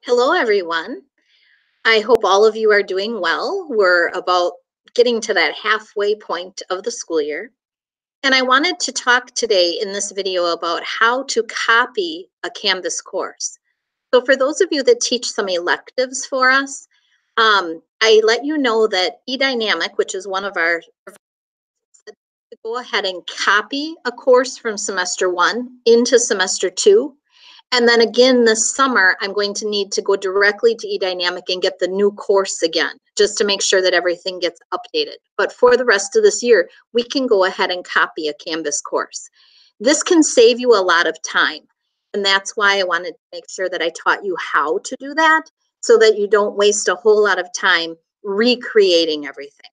Hello, everyone. I hope all of you are doing well. We're about getting to that halfway point of the school year. And I wanted to talk today in this video about how to copy a Canvas course. So for those of you that teach some electives for us, I let you know that eDynamic, which is one of our, to go ahead and copy a course from semester 1 into semester 2. And then again this summer, I'm going to need to go directly to eDynamic and get the new course again, just to make sure that everything gets updated. But for the rest of this year, we can go ahead and copy a Canvas course. This can save you a lot of time. And that's why I wanted to make sure that I taught you how to do that so that you don't waste a whole lot of time recreating everything.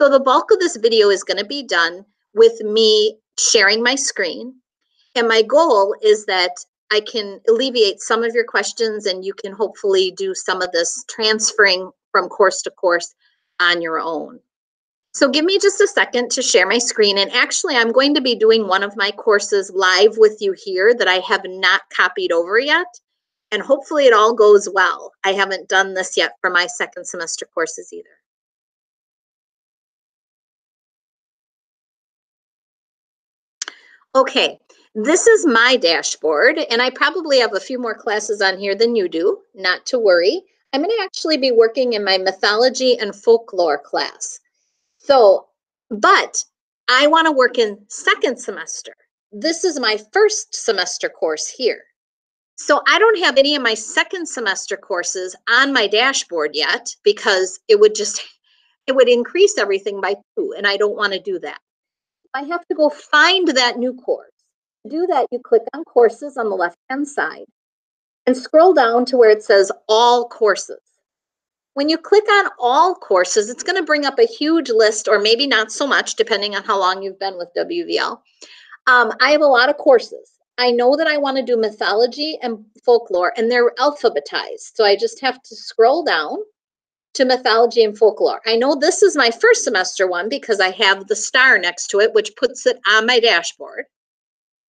So the bulk of this video is going to be done with me sharing my screen. And my goal is that I can alleviate some of your questions and you can hopefully do some of this transferring from course to course on your own. So give me just a second to share my screen. And actually, I'm going to be doing one of my courses live with you here that I have not copied over yet. And hopefully it all goes well. I haven't done this yet for my second semester courses either. Okay, this is my dashboard, and I probably have a few more classes on here than you do, not to worry. I'm going to actually be working in my mythology and folklore class. But I want to work in second semester. This is my first semester course here. So I don't have any of my second semester courses on my dashboard yet because it would increase everything by 2, and I don't want to do that. I have to go find that new course. To do that, you click on courses on the left-hand side and scroll down to where it says all courses. When you click on all courses, it's going to bring up a huge list, or maybe not so much, depending on how long you've been with WVL. I have a lot of courses. I know that I want to do mythology and folklore, and they're alphabetized. So I just have to scroll down to mythology and folklore. I know this is my first semester one because I have the star next to it, which puts it on my dashboard.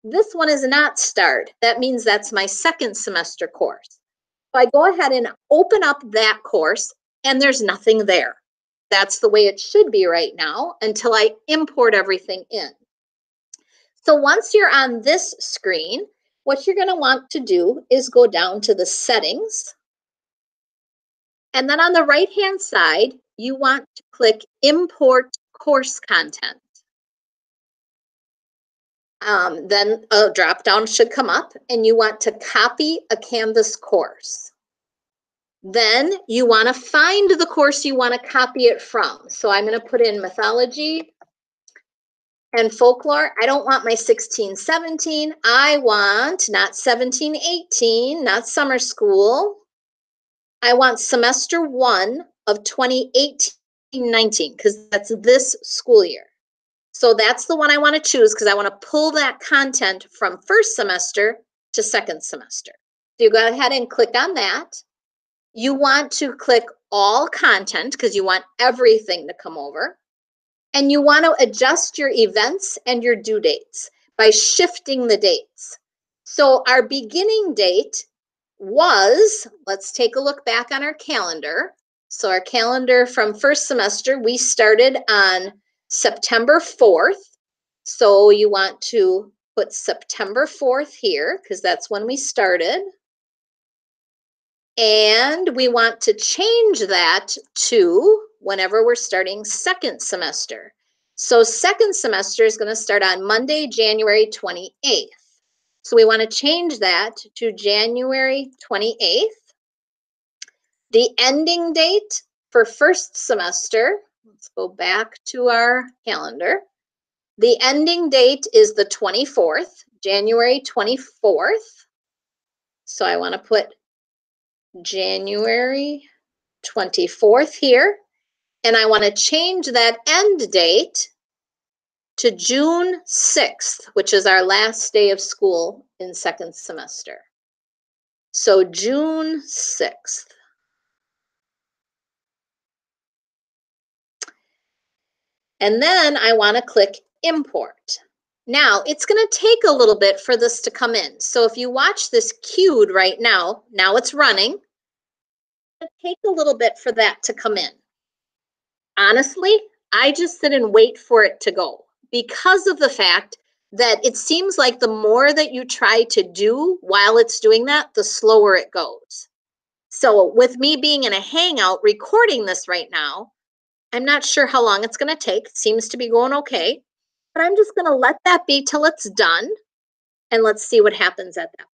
This one is not starred. That means that's my second semester course. So I go ahead and open up that course, and there's nothing there. That's the way it should be right now until I import everything in. So once you're on this screen, what you're going to want to do is go down to the settings. And then on the right-hand side, you want to click Import Course Content. Then a drop-down should come up, and you want to copy a Canvas course. Then you want to find the course you want to copy it from. So I'm going to put in mythology and folklore. I don't want my 16-17. I want not 17-18, not summer school. I want semester 1 of 2018-19 because that's this school year. So that's the one I want to choose because I want to pull that content from first semester to second semester. So you go ahead and click on that. You want to click all content because you want everything to come over. And you want to adjust your events and your due dates by shifting the dates. So our beginning date was, let's take a look back on our calendar. So our calendar from first semester, we started on September 4th. So you want to put September 4th here because that's when we started. And we want to change that to whenever we're starting second semester. So second semester is going to start on Monday, January 28th. So we want to change that to January 28th. The ending date for first semester, let's go back to our calendar. The ending date is the 24th, January 24th. So I want to put January 24th here. And I want to change that end date to June 6th, which is our last day of school in second semester. So June 6th. And then I want to click Import. Now, it's going to take a little bit for this to come in. So if you watch this queued right now, now it's running. going to take a little bit for that to come in. Honestly, I just sit and wait for it to go because of the fact that it seems like the more that you try to do while it's doing that, the slower it goes. So with me being in a Hangout recording this right now, I'm not sure how long it's going to take. It seems to be going okay, but I'm just going to let that be till it's done, and let's see what happens at that point.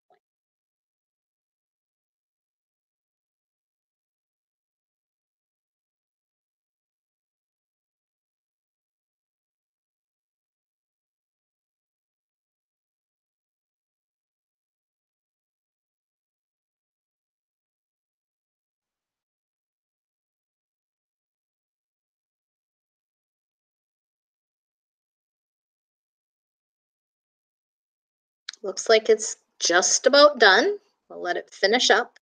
Looks like it's just about done. We'll let it finish up.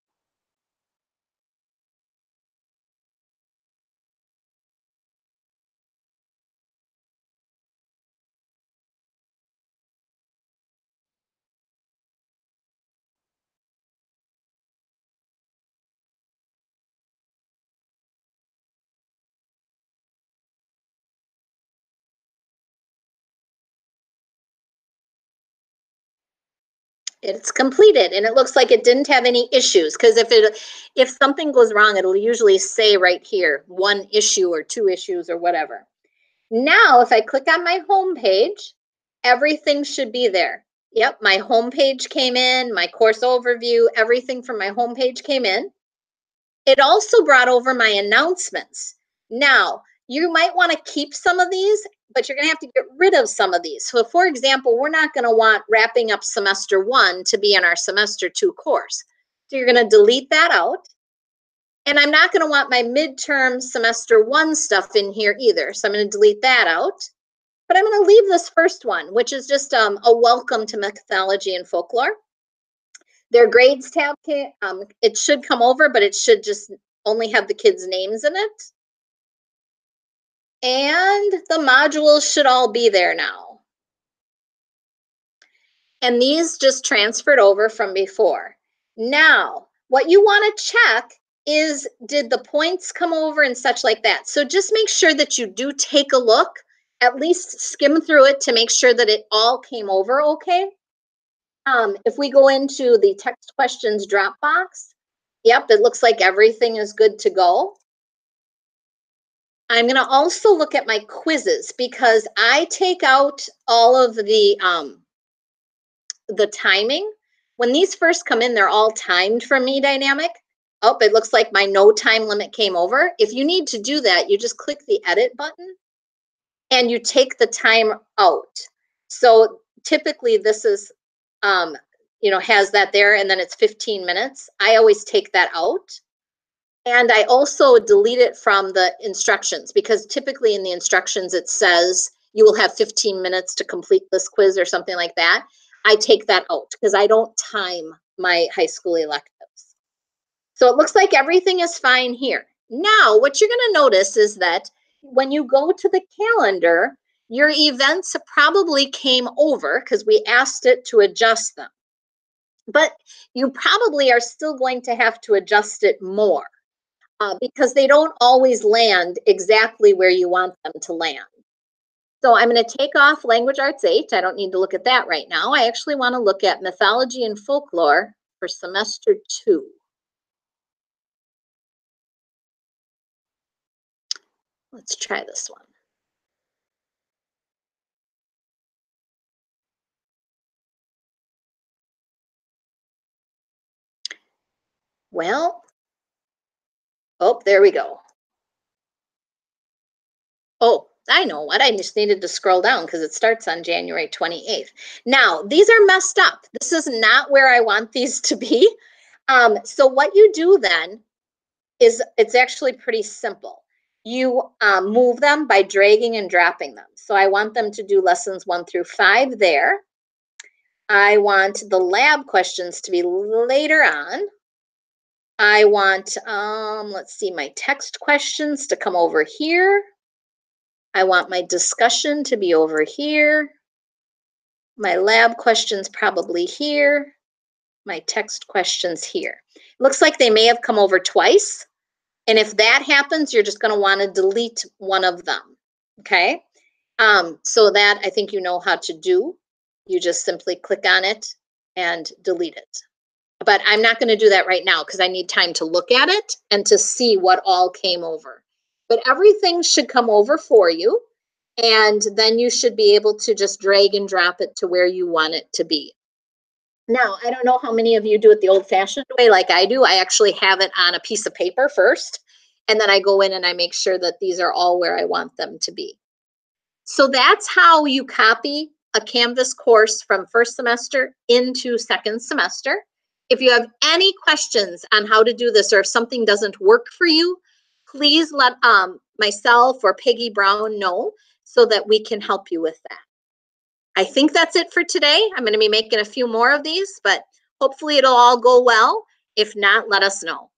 It's completed, and it looks like it didn't have any issues, because if something goes wrong, it'll usually say right here, 1 issue or 2 issues or whatever. Now, if I click on my home page, everything should be there. Yep, my home page came in, my course overview, everything from my home page came in. It also brought over my announcements. Now, you might want to keep some of these, but you're going to have to get rid of some of these. So for example, we're not going to want wrapping up semester 1 to be in our semester 2 course. So you're going to delete that out. And I'm not going to want my midterm semester 1 stuff in here either. So I'm going to delete that out. But I'm going to leave this first one, which is just a welcome to mythology and folklore. Their grades tab, it should come over, but it should just only have the kids' names in it. And the modules should all be there now. And these just transferred over from before. Now, what you want to check is, did the points come over and such like that? So just make sure that you do take a look, at least skim through it to make sure that it all came over okay. If we go into the text questions Dropbox, yep, it looks like everything is good to go. I'm going to also look at my quizzes, because I take out all of the timing. When these first come in, they're all timed from eDynamic. Oh, it looks like my no time limit came over. If you need to do that, you just click the edit button and you take the time out. So typically this is, has that there, and then it's 15 minutes. I always take that out. And I also delete it from the instructions, because typically in the instructions it says you will have 15 minutes to complete this quiz or something like that. I take that out because I don't time my high school electives. So it looks like everything is fine here. Now, what you're going to notice is that when you go to the calendar, your events probably came over because we asked it to adjust them. But you probably are still going to have to adjust it more. Because they don't always land exactly where you want them to land. So I'm going to take off Language Arts 8. I don't need to look at that right now. I actually want to look at Mythology and Folklore for semester 2. Let's try this one. Well, oh, there we go. Oh, I know what. I just needed to scroll down because it starts on January 28th. Now, these are messed up. This is not where I want these to be. So what you do then is, it's actually pretty simple. You move them by dragging and dropping them. So I want them to do lessons 1 through 5 there. I want the lab questions to be later on. I want, let's see, my text questions to come over here. I want my discussion to be over here. My lab questions probably here. My text questions here. Looks like they may have come over twice. And if that happens, you're just going to want to delete one of them. Okay. So that I think you know how to do. You just simply click on it and delete it. But I'm not going to do that right now because I need time to look at it and to see what all came over. But everything should come over for you. And then you should be able to just drag and drop it to where you want it to be. Now, I don't know how many of you do it the old-fashioned way like I do. I actually have it on a piece of paper first, and then I go in and I make sure that these are all where I want them to be. So that's how you copy a Canvas course from first semester into second semester. If you have any questions on how to do this or if something doesn't work for you, please let myself or Peggy Brown know so that we can help you with that. I think that's it for today. I'm going to be making a few more of these, but hopefully it'll all go well. If not, let us know.